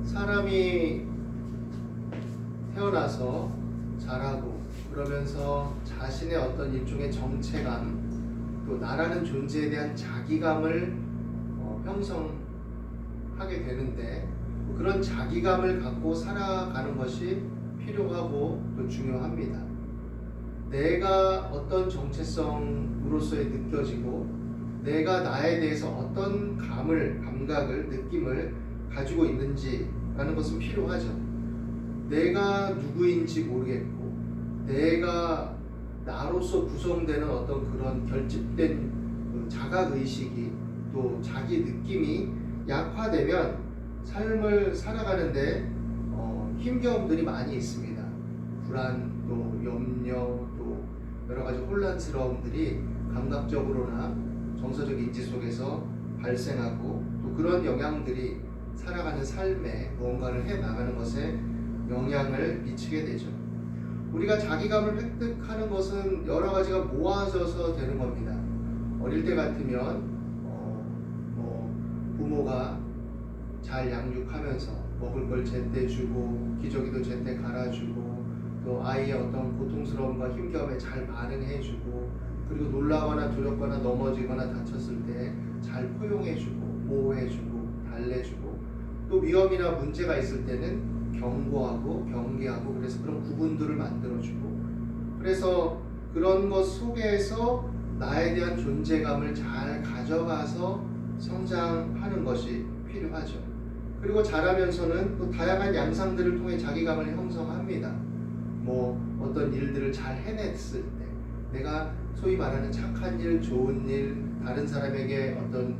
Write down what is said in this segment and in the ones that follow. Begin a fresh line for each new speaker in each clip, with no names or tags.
사람이 태어나서 자라고 그러면서 자신의 어떤 일종의 정체감, 또 나라는 존재에 대한 자기감을 형성하게 되는데, 그런 자기감을 갖고 살아가는 것이 필요하고 또 중요합니다. 내가 어떤 정체성으로서의 느껴지고, 내가 나에 대해서 어떤 감각을, 느낌을 가지고 있는지라는 것은 필요하죠. 내가 누구인지 모르겠고, 내가 나로서 구성되는 어떤 그런 결집된 자각의식이, 또 자기 느낌이 약화되면 삶을 살아가는데 힘겨움들이 많이 있습니다. 불안, 또 염려, 또 여러 가지 혼란스러움들이 감각적으로나 정서적 인지 속에서 발생하고, 또 그런 영향들이 살아가는 삶에 무언가를 해 나가는 것에 영향을 미치게 되죠. 우리가 자기감을 획득하는 것은 여러 가지가 모아져서 되는 겁니다. 어릴 때 같으면 부모가 잘 양육하면서 먹을 걸 제때 주고, 기저귀도 제때 갈아주고, 또 아이의 어떤 고통스러움과 힘겨움에 잘 반응해주고, 그리고 놀라거나 두렵거나 넘어지거나 다쳤을 때 잘 포용해주고, 보호해주고, 달래주고, 또 위험이나 문제가 있을 때는 경고하고 경계하고, 그래서 그런 구분들을 만들어주고, 그래서 그런 것 속에서 나에 대한 존재감을 잘 가져가서 성장하는 것이 필요하죠. 그리고 자라면서는 또 다양한 양상들을 통해 자기감을 형성합니다. 어떤 일들을 잘 해냈을 때, 내가 소위 말하는 착한 일, 좋은 일, 다른 사람에게 어떤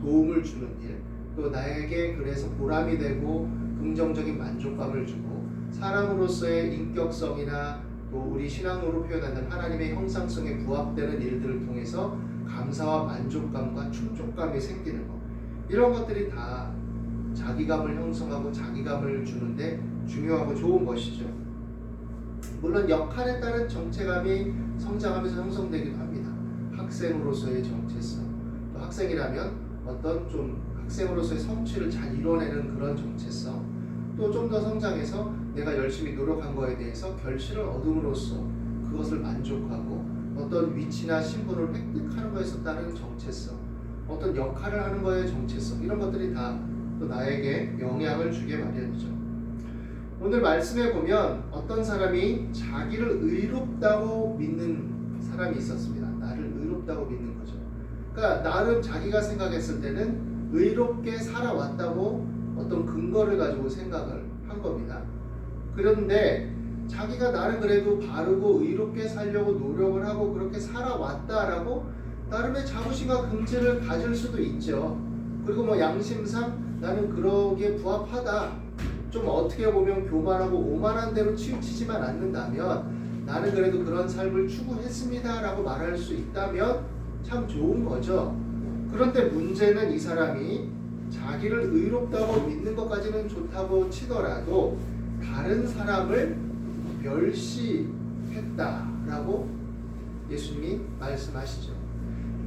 도움을 주는 일, 또 나에게 그래서 보람이 되고 긍정적인 만족감을 주고, 사람으로서의 인격성이나 또 우리 신앙으로 표현하는 하나님의 형상성에 부합되는 일들을 통해서 감사와 만족감과 충족감이 생기는 것, 이런 것들이 다 자기감을 형성하고 자기감을 주는데 중요하고 좋은 것이죠. 물론 역할에 따른 정체감이 성장하면서 형성되기도 합니다. 학생으로서의 정체성, 또 학생이라면 어떤 좀 학생으로서의 성취를 잘 이뤄내는 그런 정체성, 또 좀 더 성장해서 내가 열심히 노력한 거에 대해서 결실을 얻음으로써 그것을 만족하고, 어떤 위치나 신분을 획득하는 것에서 따른 정체성, 어떤 역할을 하는 거의 정체성, 이런 것들이 다 또 나에게 영향을 주게 마련이죠. 오늘 말씀에 보면 어떤 사람이 자기를 의롭다고 믿는 사람이 있었습니다. 나를 의롭다고 믿는 거죠. 그러니까 나름 자기가 생각했을 때는 의롭게 살아왔다고 어떤 근거를 가지고 생각을 한 겁니다. 그런데 자기가 나는 그래도 바르고 의롭게 살려고 노력을 하고 그렇게 살아왔다라고 나름의 자부심과 긍지를 가질 수도 있죠. 그리고 양심상 나는 그러기에 부합하다, 좀 어떻게 보면 교만하고 오만한 대로 치우치지만 않는다면 나는 그래도 그런 삶을 추구했습니다 라고 말할 수 있다면 참 좋은 거죠. 그런데 문제는 이 사람이 자기를 의롭다고 믿는 것까지는 좋다고 치더라도 다른 사람을 멸시했다라고 예수님이 말씀하시죠.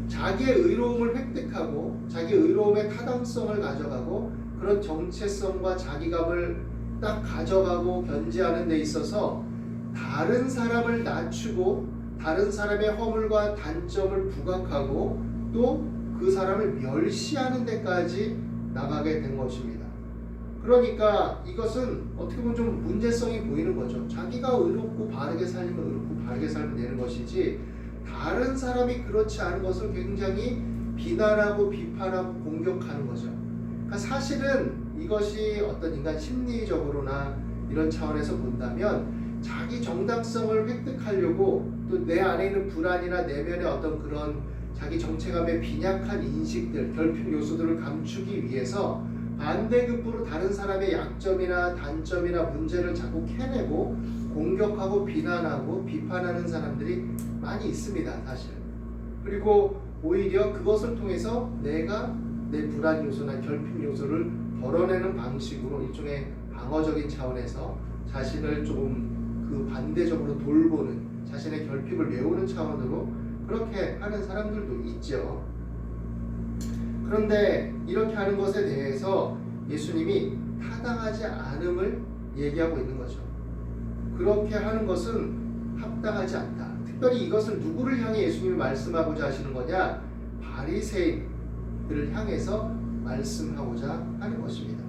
자기의 의로움을 획득하고 자기의 의로움의 타당성을 가져가고 그런 정체성과 자기감을 딱 가져가고 견지하는 데 있어서 다른 사람을 낮추고 다른 사람의 허물과 단점을 부각하고 또 그 사람을 멸시하는 데까지 나가게 된 것입니다. 그러니까 이것은 어떻게 보면 좀 문제성이 보이는 거죠. 자기가 의롭고 바르게 살면 의롭고 바르게 살면 되는 것이지, 다른 사람이 그렇지 않은 것을 굉장히 비난하고 비판하고 공격하는 거죠. 그러니까 사실은 이것이 어떤 인간 심리적으로나 이런 차원에서 본다면 자기 정당성을 획득하려고 또 내 안에 있는 불안이나 내면의 어떤 그런 자기 정체감의 빈약한 인식들, 결핍 요소들을 감추기 위해서 반대급부로 다른 사람의 약점이나 단점이나 문제를 자꾸 캐내고 공격하고 비난하고 비판하는 사람들이 많이 있습니다, 사실. 그리고 오히려 그것을 통해서 내가 내 불안 요소나 결핍 요소를 덜어내는 방식으로 일종의 방어적인 차원에서 자신을 조금 그 반대적으로 돌보는, 자신의 결핍을 메우는 차원으로 그렇게 하는 사람들도 있죠. 그런데 이렇게 하는 것에 대해서 예수님이 타당하지 않음을 얘기하고 있는 거죠. 그렇게 하는 것은 합당하지 않다. 특별히 이것을 누구를 향해 예수님이 말씀하고자 하시는 거냐? 바리새인들을 향해서 말씀하고자 하는 것입니다.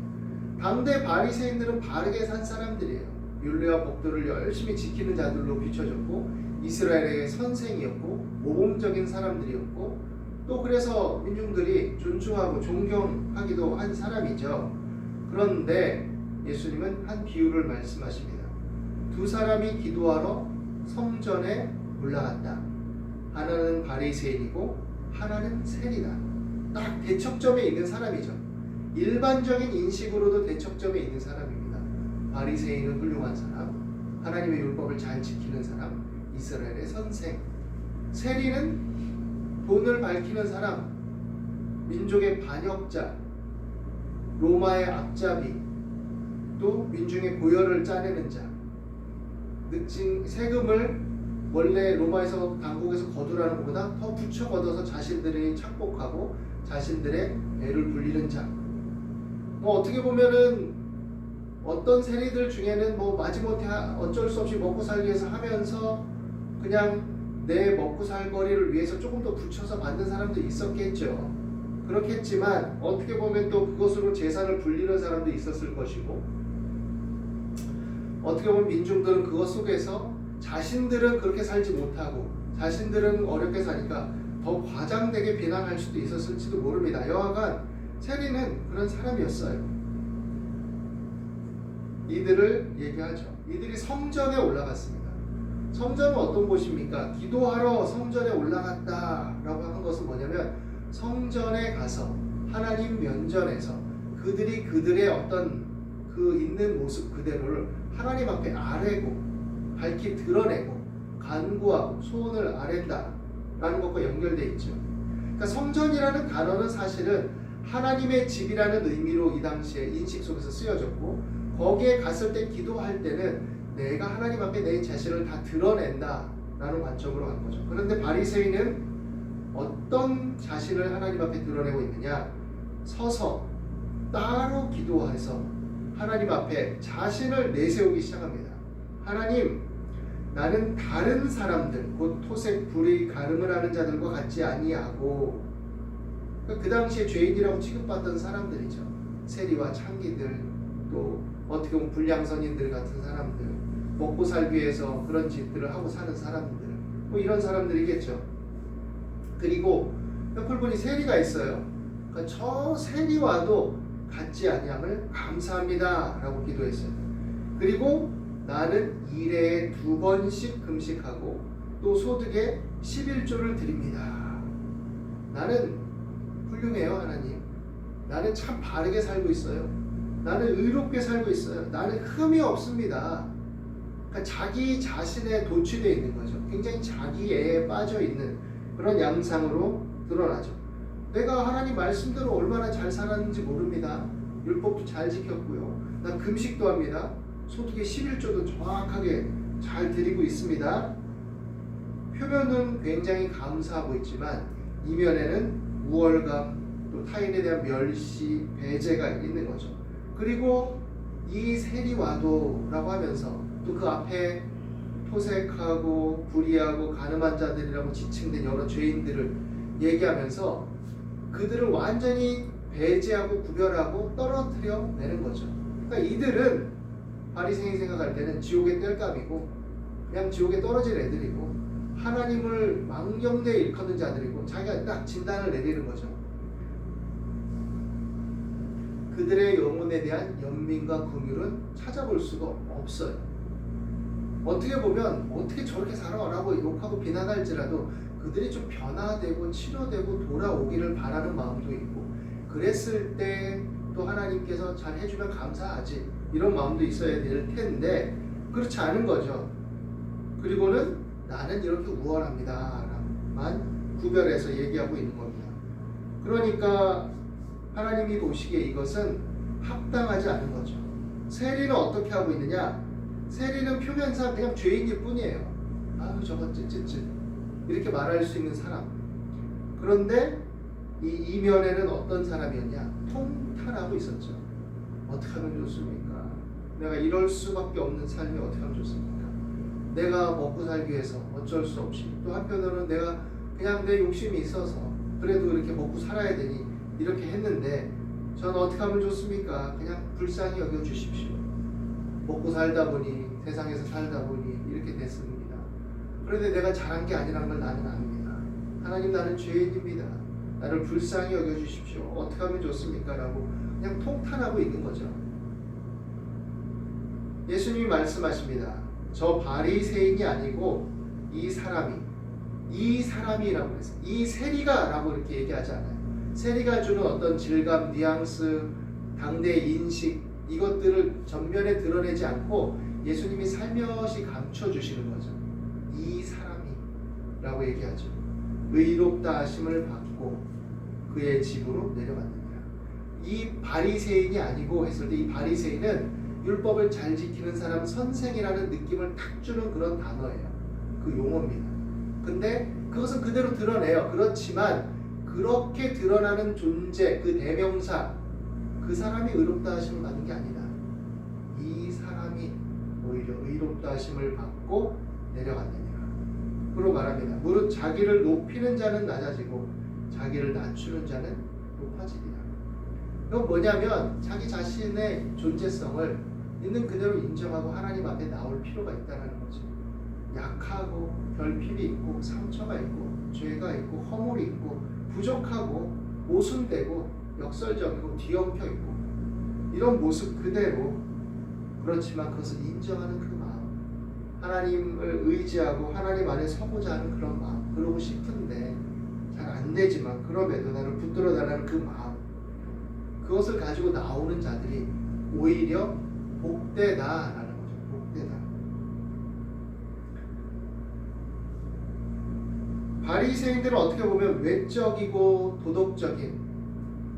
당대 바리새인들은 바르게 산 사람들이에요. 율례와 법도를 열심히 지키는 자들로 비춰졌고 이스라엘의 선생이었고 모범적인 사람들이었고 또 그래서 민중들이 존중하고 존경하기도 한 사람이죠. 그런데 예수님은 한 비유를 말씀하십니다. 두 사람이 기도하러 성전에 올라갔다. 하나는 바리새인이고 하나는 세리다. 딱 대척점에 있는 사람이죠. 일반적인 인식으로도 대척점에 있는 사람입니다. 바리새인은 훌륭한 사람, 하나님의 율법을 잘 지키는 사람, 이스라엘의 선생. 세리는 돈을 밝히는 사람, 민족의 반역자, 로마의 앞잡이, 또 민중의 고열을 짜내는 자. 세금을 원래 로마에서 당국에서 거두라는 것보다 더 붙여 걷어서 자신들이 착복하고 자신들의 애를 불리는 자. 어떻게 보면은 어떤 세리들 중에는 마지못해 어쩔 수 없이 먹고 살기 위해서 하면서 그냥 내 먹고 살 거리를 위해서 조금 더 붙여서 받는 사람도 있었겠죠. 그렇겠지만 어떻게 보면 또 그것으로 재산을 불리는 사람도 있었을 것이고, 어떻게 보면 민중들은 그것 속에서 자신들은 그렇게 살지 못하고 자신들은 어렵게 사니까 더 과장되게 비난할 수도 있었을지도 모릅니다. 여하간 세리는 그런 사람이었어요. 이들을 얘기하죠. 이들이 성전에 올라갔습니다. 성전은 어떤 곳입니까? 기도하러 성전에 올라갔다라고 한 것은 뭐냐면, 성전에 가서 하나님 면전에서 그들이 그들의 어떤 그 있는 모습 그대로를 하나님 앞에 아뢰고 밝히 드러내고 간구하고 소원을 아랜다라는 것과 연결되어 있죠. 그러니까 성전이라는 단어는 사실은 하나님의 집이라는 의미로 이 당시에 인식 속에서 쓰여졌고, 거기에 갔을 때 기도할 때는 내가 하나님 앞에 내 자신을 다 드러낸다라는 관점으로 간 거죠. 그런데 바리새인은 어떤 자신을 하나님 앞에 드러내고 있느냐? 서서 따로 기도해서 하나님 앞에 자신을 내세우기 시작합니다. 하나님, 나는 다른 사람들, 곧 토색, 불의, 가늠을 하는 자들과 같지 아니하고, 그 당시에 죄인이라고 취급받던 사람들이죠. 세리와 창기들, 또 어떻게 보면 불량선인들 같은 사람들, 먹고 살기 위해서 그런 짓들을 하고 사는 사람들, 이런 사람들이겠죠. 그리고 옆을 보니 세리가 있어요. 그러니까 저 세리와도 같지 아니함을 감사합니다 라고 기도했어요. 그리고 나는 일에 2번씩 금식하고 또 소득의 11조를 드립니다. 나는 훌륭해요, 하나님. 나는 참 바르게 살고 있어요. 나는 의롭게 살고 있어요. 나는 흠이 없습니다. 그러니까 자기 자신에 도취되어 있는 거죠. 굉장히 자기애에 빠져 있는 그런 양상으로 드러나죠. 내가 하나님 말씀대로 얼마나 잘 살았는지 모릅니다. 율법도 잘 지켰고요. 난 금식도 합니다. 소득의 11조도 정확하게 잘 드리고 있습니다. 표면은 굉장히 감사하고 있지만 이면에는 우월감, 또 타인에 대한 멸시, 배제가 있는 거죠. 그리고 이 세리와도 라고 하면서 또 그 앞에 토색하고 불의하고 가늠한 자들이라고 지칭된 여러 죄인들을 얘기하면서 그들을 완전히 배제하고 구별하고 떨어뜨려 내는 거죠. 그러니까 이들은 바리새인이 생각할 때는 지옥의 땔감이고 그냥 지옥에 떨어질 애들이고 하나님을 망령되이 일컫는 자들이고 자기가 딱 진단을 내리는 거죠. 그들의 영혼에 대한 연민과 긍휼은 찾아볼 수가 없어요. 어떻게 보면 어떻게 저렇게 살아라고 욕하고 비난할지라도 그들이 좀 변화되고 치료되고 돌아오기를 바라는 마음도 있고, 그랬을 때 또 하나님께서 잘 해주면 감사하지 이런 마음도 있어야 될 텐데 그렇지 않은 거죠. 그리고는 나는 이렇게 우월합니다 만 구별해서 얘기하고 있는 겁니다. 그러니까 하나님이 보시기에 이것은 합당하지 않은 거죠. 세리는 어떻게 하고 있느냐? 세리는 표면상 그냥 죄인일 뿐이에요. 아유 저거 찌찌찌 이렇게 말할 수 있는 사람. 그런데 이 이면에는 어떤 사람이었냐? 통탄하고 있었죠. 어떻게 하면 좋습니까? 내가 이럴 수밖에 없는 삶이 어떻게 하면 좋습니까? 내가 먹고 살기 위해서 어쩔 수 없이, 또 한편으로는 내가 그냥 내 욕심이 있어서 그래도 이렇게 먹고 살아야 되니 이렇게 했는데 저는 어떻게 하면 좋습니까? 그냥 불쌍히 여겨주십시오. 먹고 살다 보니, 세상에서 살다 보니 이렇게 됐습니다. 그런데 내가 잘한 게 아니라는 걸 나는 압니다. 하나님, 나는 죄인입니다. 나를 불쌍히 여겨주십시오. 어떻게 하면 좋습니까? 라고 그냥 통탄하고 있는 거죠. 예수님이 말씀하십니다. 저 바리새인이 아니고 이 사람이라고 했어요. 이 세리가 라고 이렇게 얘기하지 않아요. 세리가 주는 어떤 질감, 뉘앙스, 당대의 인식, 이것들을 전면에 드러내지 않고 예수님이 살며시 감춰주시는 거죠. 이 사람이라고 얘기하죠. 의롭다 하심을 받고 그의 집으로 내려갔느니라. 이 바리새인이 아니고 했을 때 이 바리새인은 율법을 잘 지키는 사람, 선생이라는 느낌을 탁 주는 그런 단어예요. 그 용어입니다. 근데 그것은 그대로 드러내요. 그렇지만 그렇게 드러나는 존재, 그 대명사, 그 사람이 의롭다 하심을 받는 게 아니다. 이 사람이 오히려 의롭다 하심을 받고 내려갔느니라. 그로 말합니다. 무릇 자기를 높이는 자는 낮아지고 자기를 낮추는 자는 높아지리라. 이건 뭐냐면 자기 자신의 존재성을 있는 그대로 인정하고 하나님 앞에 나올 필요가 있다는 거죠. 약하고 결핍이 있고 상처가 있고 죄가 있고 허물이 있고 부족하고 모순되고 역설적이고 뒤엉켜 있고 이런 모습 그대로, 그렇지만 그것을 인정하는 그 마음, 하나님을 의지하고 하나님 안에 서고자 하는 그런 마음, 그러고 싶은데 잘 안 되지만 그럼에도 나를 붙들어 달라는 그 마음, 그것을 가지고 나오는 자들이 오히려 복되다라는 거죠. 복되다. 바리새인들은 어떻게 보면 외적이고 도덕적인,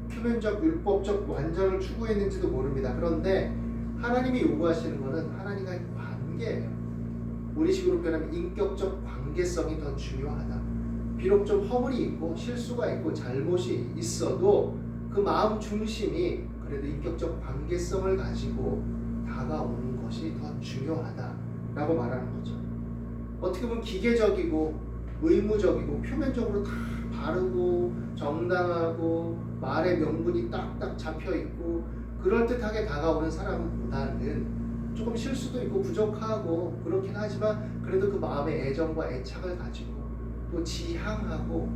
표면적, 율법적 완전을 추구했는지도 모릅니다. 그런데 하나님이 요구하시는 것은 하나님과의 관계예요. 우리식으로 표현하면 인격적 관계성이 더 중요하다. 비록 좀 허물이 있고 실수가 있고 잘못이 있어도 그 마음 중심이 그래도 인격적 관계성을 가지고 다가오는 것이 더 중요하다라고 말하는 거죠. 어떻게 보면 기계적이고 의무적이고 표면적으로 다 바르고 정당하고 말의 명분이 딱딱 잡혀있고 그럴듯하게 다가오는 사람보다는 조금 실수도 있고 부족하고 그렇긴 하지만 그래도 그 마음의 애정과 애착을 가지고 또 지향하고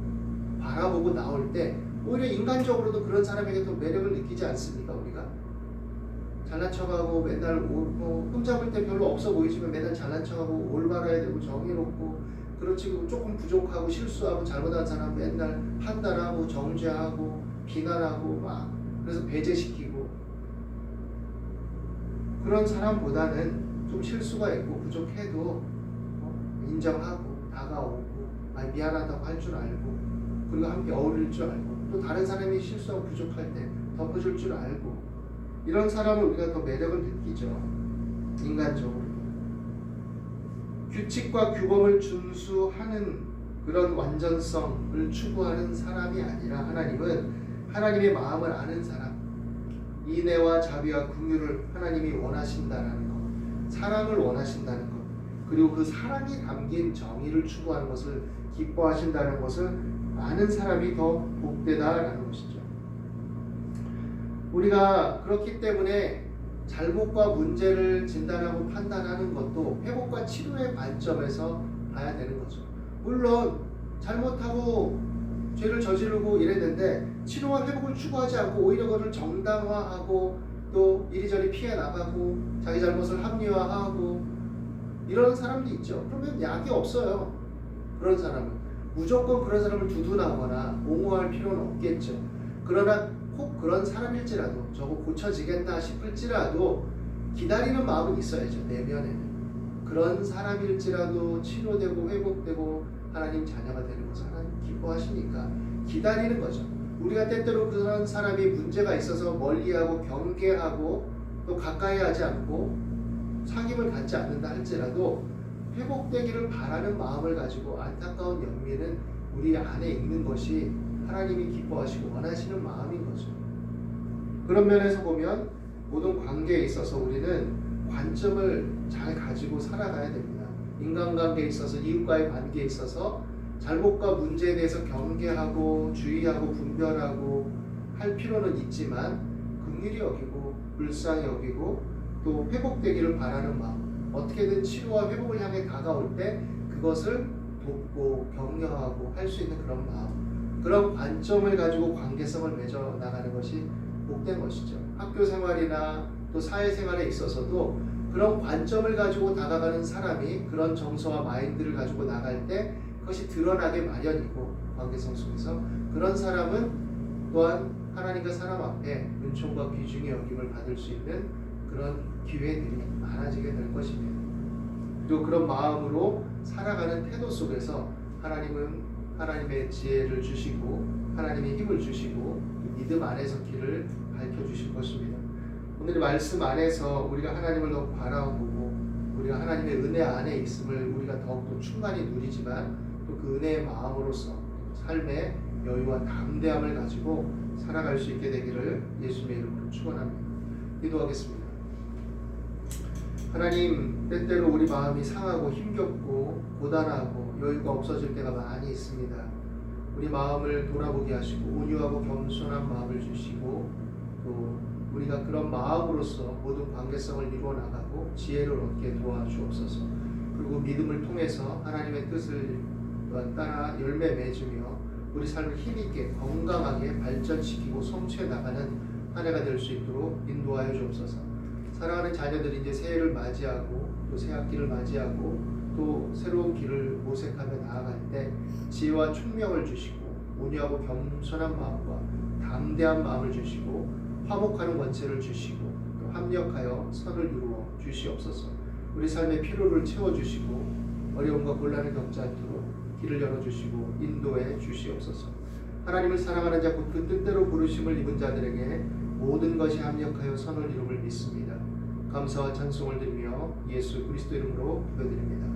바라보고 나올 때 오히려 인간적으로도 그런 사람에게 더 매력을 느끼지 않습니까? 우리가 잘난 척하고 맨날 흠잡을 때 별로 없어 보이지만 맨날 잘난 척하고 올바라야 되고 정의롭고, 그렇지 조금 부족하고 실수하고 잘못한 사람 맨날 판단하고 정죄하고 비난하고 막 그래서 배제시키고, 그런 사람보다는 좀 실수가 있고 부족해도 인정하고 다가오고 미안하다고 할 줄 알고 그리고 함께 어울릴 줄 알고 또 다른 사람이 실수하고 부족할 때 덮어줄 줄 알고, 이런 사람을 우리가 더 매력을 느끼죠. 인간적으로 규칙과 규범을 준수하는 그런 완전성을 추구하는 사람이 아니라 하나님은 하나님의 마음을 아는 사람, 인애와 자비와 긍휼을 하나님이 원하신다는 것, 사랑을 원하신다는 것, 그리고 그 사랑이 담긴 정의를 추구하는 것을 기뻐하신다는 것을 아는 사람이 더 복되다라는 것이죠. 우리가 그렇기 때문에 잘못과 문제를 진단하고 판단하는 것도 회복과 치료의 관점에서 봐야 되는 거죠. 물론 잘못하고 죄를 저지르고 이랬는데 치료와 회복을 추구하지 않고 오히려 그것을 정당화하고 또 이리저리 피해 나가고 자기 잘못을 합리화하고 이런 사람도 있죠. 그러면 약이 없어요. 그런 사람은 무조건 그런 사람을 두둔하거나 옹호할 필요는 없겠죠. 그러나 꼭 그런 사람일지라도 저거 고쳐지겠다 싶을지라도 기다리는 마음은 있어야죠. 내면에는 그런 사람일지라도 치료되고 회복되고 하나님 자녀가 되는 것을 하나님 기뻐하시니까 기다리는 거죠. 우리가 때때로 그런 사람이 문제가 있어서 멀리하고 경계하고 또 가까이 하지 않고 사귐을 갖지 않는다 할지라도 회복되기를 바라는 마음을 가지고 안타까운 연민은 우리 안에 있는 것이 하나님이 기뻐하시고 원하시는 마음인 거죠. 그런 면에서 보면 모든 관계에 있어서 우리는 관점을 잘 가지고 살아가야 됩니다. 인간관계에 있어서, 이웃과의 관계에 있어서 잘못과 문제에 대해서 경계하고 주의하고 분별하고 할 필요는 있지만 긍휼히 여기고 불쌍히 여기고 또 회복되기를 바라는 마음, 어떻게든 치료와 회복을 향해 다가올 때 그것을 돕고 격려하고 할 수 있는 그런 마음, 그런 관점을 가지고 관계성을 맺어 나가는 것이 복된 것이죠. 학교 생활이나 또 사회생활에 있어서도 그런 관점을 가지고 다가가는 사람이 그런 정서와 마인드를 가지고 나갈 때 그것이 드러나게 마련이고, 관계성 속에서 그런 사람은 또한 하나님과 사람 앞에 은총과 귀중히 여김을 받을 수 있는 그런 기회들이 많아지게 될 것입니다. 그리고 그런 마음으로 살아가는 태도 속에서 하나님은 하나님의 지혜를 주시고 하나님의 힘을 주시고 믿음 안에서 길을 밝혀주실 것입니다. 오늘의 말씀 안에서 우리가 하나님을 더 바라보고 우리가 하나님의 은혜 안에 있음을 우리가 더욱더 충만히 누리지만 또 그 은혜의 마음으로서 삶의 여유와 담대함을 가지고 살아갈 수 있게 되기를 예수님의 이름으로 축원합니다. 기도하겠습니다. 하나님, 때때로 우리 마음이 상하고 힘겹고 고단하고 여유가 없어질 때가 많이 있습니다. 우리 마음을 돌아보게 하시고 온유하고 겸손한 마음을 주시고 또 우리가 그런 마음으로서 모든 관계성을 이루어 나가고 지혜를 얻게 도와주옵소서. 그리고 믿음을 통해서 하나님의 뜻을 따라 열매 맺으며 우리 삶을 힘있게 건강하게 발전시키고 성취해 나가는 한 해가 될 수 있도록 인도하여 주옵소서. 사랑하는 자녀들이 이제 새해를 맞이하고 또 새학기를 맞이하고 또 새로운 길을 모색하며 나아갈 때 지혜와 총명을 주시고 온유하고 겸손한 마음과 담대한 마음을 주시고 화목하는 권세를 주시고 또 합력하여 선을 이루어 주시옵소서. 우리 삶의 필요를 채워주시고 어려움과 곤란을 겪지 않도록 길을 열어주시고 인도해 주시옵소서. 하나님을 사랑하는 자 곧 그 뜻대로 부르심을 입은 자들에게 모든 것이 합력하여 선을 이룸을 믿습니다. 감사와 찬송을 드리며 예수 그리스도 이름으로 기도드립니다.